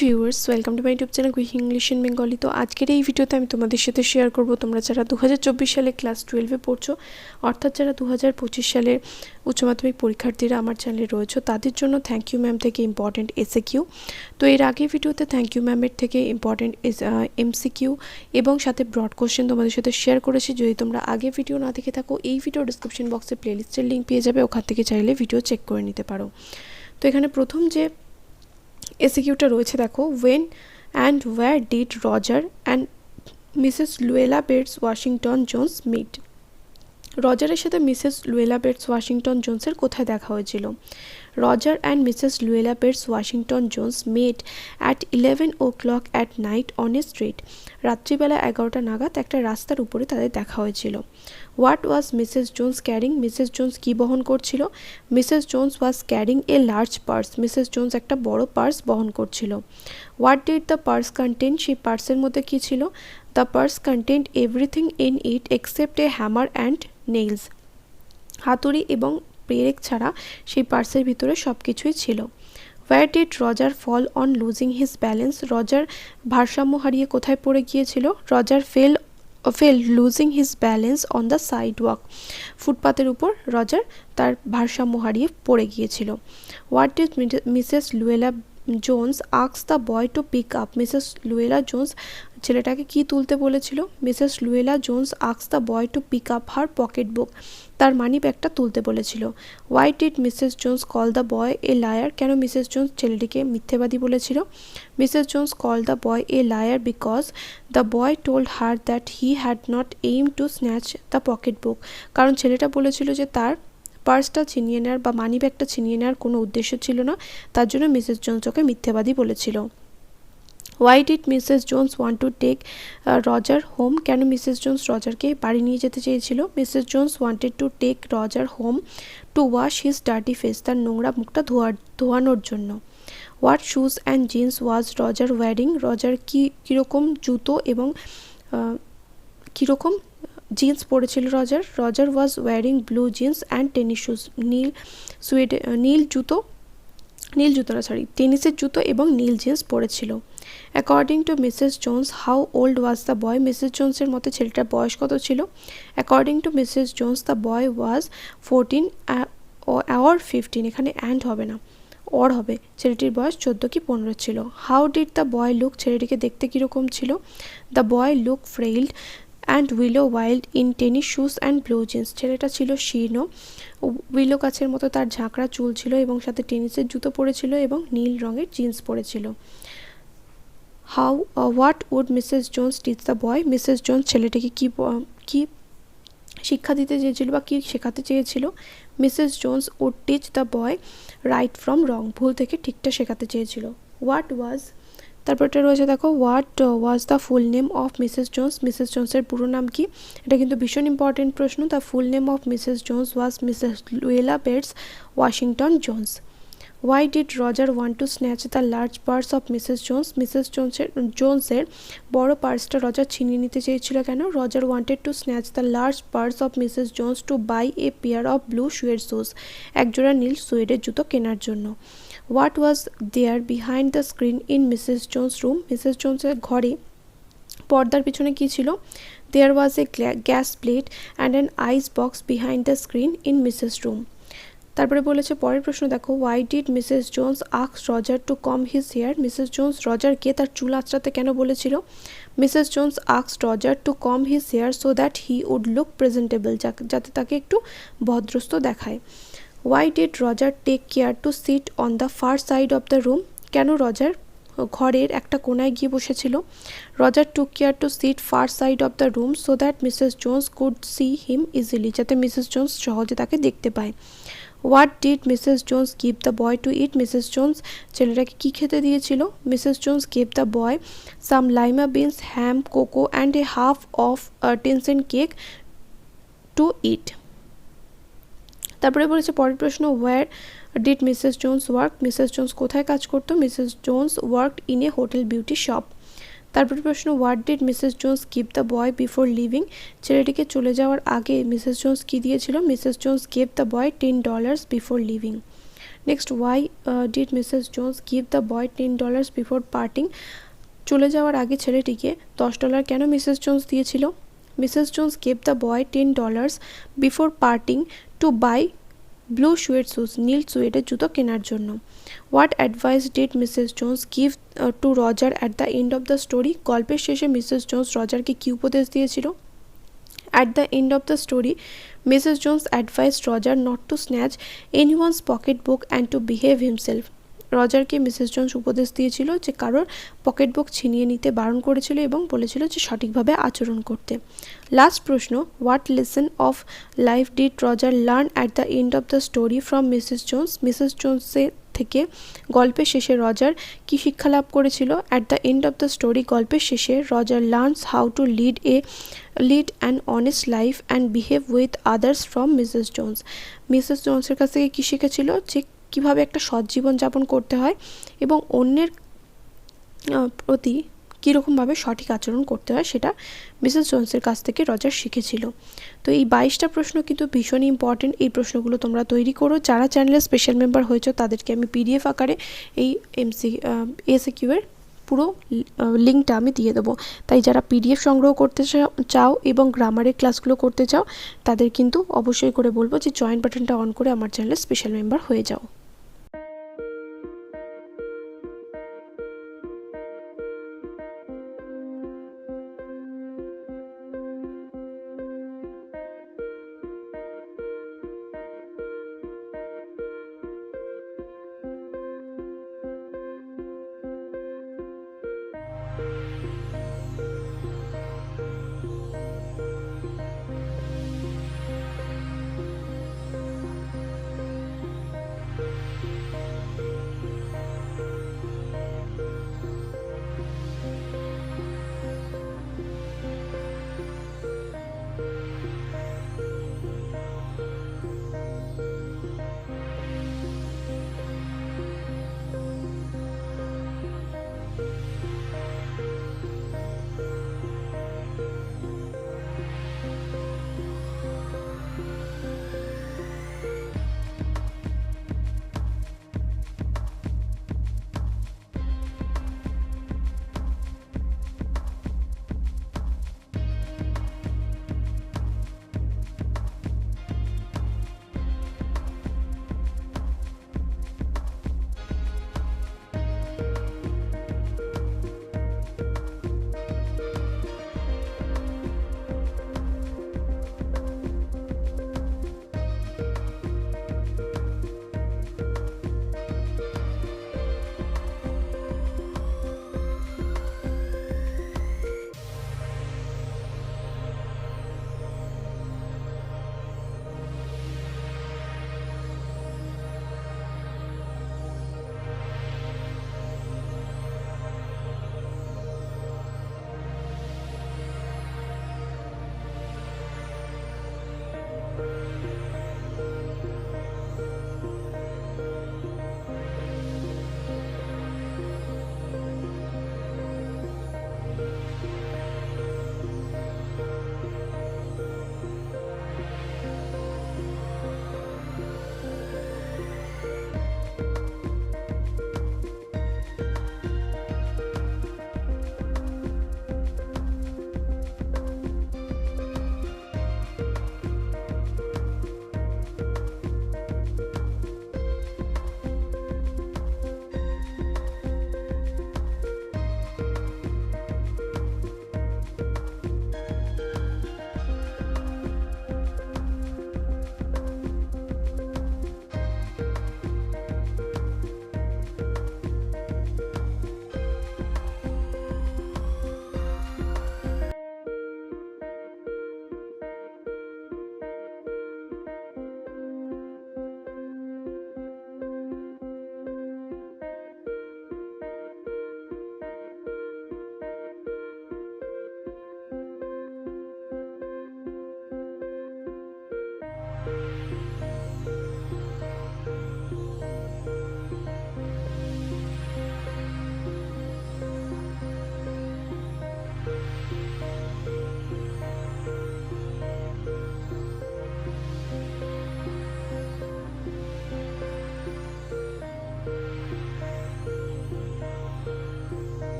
Viewers welcome to my YouTube channel quick English in Bengali. তো আজকের এই ভিডিওতে আমি তোমাদের সাথে শেয়ার করব তোমরা যারা 2024 সালে ক্লাস 12-এ পড়ছো, অর্থাৎ যারা 2025 সালের উচ্চ মাধ্যমিক পরীক্ষার্থীরা আমার চ্যানেলে রয়েছে তাদের জন্য থ্যাংক ইউ ম্যাম থেকে ইম্পর্টেন্ট SAQ। তো এর আগের ভিডিওতে থ্যাংক ইউ ম্যামের থেকে ইম্পর্টেন্ট MCQ এবং সাথে ব্রড কোশ্চেন তোমাদের সাথে শেয়ার করেছি। যদি তোমরা আগে ভিডিও না দেখে থাকো, এই ভিডিও ডিসক্রিপশন বক্সে প্লেলিস্টের লিঙ্ক পেয়ে যাবে, ওখান থেকে চাইলে ভিডিও চেক করে নিতে পারো। তো এখানে প্রথম যে SAQটা রয়েছে দেখো, when and where did Roger and Mrs. Luella Bates Washington Jones meet? রজারের সাথে মিসেস লুয়েলা বেটস ওয়াশিংটন জোন্সের কোথায় দেখা হয়েছিল? Roger and Mrs Luella Bates Washington Jones mate at 11 o'clock at night on a street. রাত্রিবেলা 11টা নাগাদ একটা রাস্তার উপরে তাদের দেখা হয়েছিল। What was Mrs Jones carrying? Mrs Jones কী বহন করছিল? Mrs Jones was carrying a large purse. Mrs Jones একটা বড় পার্স বহন করছিল। What did the purse contain? সেই পার্সের মধ্যে কী ছিল? The purse contained everything in it except a hammer and nails. হাতুড়ি এবং পেরেক ছাড়া সেই পার্সের ভিতরে সব কিছুই ছিল। Where did Roger fall on losing his balance? Roger ভারসাম্য হারিয়ে কোথায় পড়ে গিয়েছিল? Roger fell losing his balance on the sidewalk. ফুটপাতের উপর রজার তার ভারসাম্য হারিয়ে পড়ে গিয়েছিল। What did Mrs Luella Jones আক্স the boy to pick up? Mrs Luella Jones ছেলেটাকে কি তুলতে বলেছিল? মিসেস লুয়েলা জোন্স আক্স the boy to pick up her pocketbook. তার মানি ব্যাগটা তুলতে বলেছিল। Why did Mrs Jones call the boy a liar? কেন মিসেস জোন্স ছেলেটিকে মিথ্যেবাদী বলেছিল? Mrs Jones call the boy a liar because the boy told her that he had not aim to snatch the pocket book. কারণ ছেলেটা বলেছিল যে তার পার্সটা ছিনিয়ে নেওয়ার বা মানি ব্যাগটা ছিনিয়ে নেওয়ার কোনো উদ্দেশ্য ছিল না, তার জন্য মিসেস জোন্স ওকে মিথ্যেবাদী বলেছিল। Why did Mrs Jones want to take Roger home? কেন মিসেস জোন্স রজারকে বাড়ি নিয়ে যেতে চেয়েছিল? Mrs Jones wanted to take Roger home to wash his dirty face. তার নোংরা মুখটা ধোয়ানোর জন্য। What shoes and jeans was Roger wearing? Roger কীরকম জুতো এবং কীরকম জিন্স পরেছিল Roger? Roger was wearing blue jeans and tennis shoes. টেনিসের জুতো এবং নীল জিন্স পরেছিল। According to Mrs Jones how old was the boy? Mrs জোন্সের মতে ছেলেটার বয়স কত ছিল? According to Mrs Jones the boy was 14 or 15। এখানে অ্যান্ড হবে না, অর হবে। ছেলেটির বয়স 14 কি 15 ছিল। How did the boy look? ছেলেটিকে দেখতে কীরকম ছিল? The boy look frail and willow wild in tennis shoes and blue jeans. ছেলেটা ছিল শীর্ণ, উইলো গাছের মতো তার ঝাঁকড়া চুল ছিল এবং সাথে টেনিসের জুতো পরেছিল এবং নীল রঙের জিন্স পরেছিল। What would Mrs Jones teach the boy? Mrs Jones ছেলেটিকে কি শিক্ষা দিতে চেয়েছিল বা কি শেখাতে চেয়েছিল? Mrs Jones would teach the boy right from wrong. ভুল থেকে ঠিকটা শেখাতে চেয়েছিল। হোয়াট ওয়াজ, তারপরটা রয়েছে দেখো, what was the full name of Mrs Jones? Mrs জোন্সের পুরো নাম কি? এটা কিন্তু ভীষণ ইম্পর্টেন্ট প্রশ্ন। The full name of Mrs Jones was Mrs Luella Bates Washington Jones. Why did Roger want to snatch the large purse of Mrs Jones? Mrs জোন্সের বড় পার্সটা রজার ছিনিয়ে নিতে চেয়েছিল কেন? Roger wanted to snatch the large purse of Mrs Jones to buy a pair of blue suede shoes. একজোড়া নীল সুয়েডের জুতো কেনার জন্য। What was there behind the screen in Mrs Jones room? Mrs জোন্সের ঘরে পর্দার পিছনে কী ছিল? There was a gas plate and an icebox behind the screen in Mrs room. তারপরে বলেছে পরের প্রশ্ন দেখো, why did Mrs Jones ask Roger to comb his hair? Mrs Jones রজারকে তার চুল আঁচড়াতে কেন বলেছিল? Mrs Jones asked Roger to comb his hair so that he would look presentable, যাতে তাকে একটু ভদ্রস্ত দেখায়। Why did Roger take care to sit on the far side of the room? কেন রজার ঘরের একটা কোনায় গিয়ে বসেছিল? Roger took care to sit far side of the room so that Mrs Jones could see him easily, যাতে Mrs Jones সহজে তাকে দেখতে পায়। What did Mrs Jones give the boy to eat? Mrs Jones ছেলেটাকে কী খেতে দিয়েছিল? Mrs Jones gave the boy some lima beans, ham, cocoa and a half of ten cent cake to eat. তারপরে বলেছে পরের প্রশ্ন, where did Mrs Jones work? Mrs Jones কোথায় কাজ করতো? Mrs Jones worked in a hotel beauty shop. তারপরে প্রশ্ন, what did Mrs Jones give the boy before leaving? ছেলেটিকে চলে যাওয়ার আগে মিসেস জোন্স কী দিয়েছিল? Mrs Jones gave the boy $10 before living. Next, why did Mrs Jones give the boy $10 before parting? চলে যাওয়ার আগে ছেলেটিকে $10 কেন মিসেস জোন্স দিয়েছিল? Mrs Jones gave the boy $10 before parting to buy blue suede shoes, নীল সুয়েডের জুতো কেনার জন্য। What advice did Mrs Jones give to Roger at the end of the story? গল্পের শেষে মিসেস জোন্স রজারকে কী উপদেশ দিয়েছিল? At the end of the story, Mrs. Jones advised Roger not to snatch anyone's pocketbook and to behave himself. রজারকে Mrs Jones উপদেশ দিয়েছিল যে কারোর পকেটবুক ছিনিয়ে নিতে বারণ করেছিল এবং বলেছিল যে সঠিকভাবে আচরণ করতে। লাস্ট প্রশ্ন, what lesson of life did Roger learn at the end of the story from Mrs Jones? Mrs জোন্সের থেকে গল্পের শেষে রজার কী শিক্ষা লাভ করেছিল? At the end of the story, গল্পের শেষে Roger learns how to lead an honest life and behave with others from Mrs Jones. Mrs জোন্সের কাছ থেকে কী শিখেছিল? যে কীভাবে একটা সৎ জীবনযাপন করতে হয় এবং অন্যের প্রতি কীরকমভাবে সঠিক আচরণ করতে হয় সেটা মিসেস জোন্সের কাছ থেকে রজার শিখেছিল। তো এই 22টা প্রশ্ন কিন্তু ভীষণই ইম্পর্টেন্ট। এই প্রশ্নগুলো তোমরা তৈরি করো। যারা চ্যানেলের স্পেশাল মেম্বার হয়েছে তাদেরকে আমি পিডিএফ আকারে এই SAQ এর পুরো লিঙ্কটা আমি দিয়ে দেবো। তাই যারা পিডিএফ সংগ্রহ করতে চাও এবং গ্রামারের ক্লাসগুলো করতে চাও তাদের কিন্তু অবশ্যই করে বলবো যে জয়েন বাটনটা অন করে আমার চ্যানেলের স্পেশাল মেম্বার হয়ে যাও।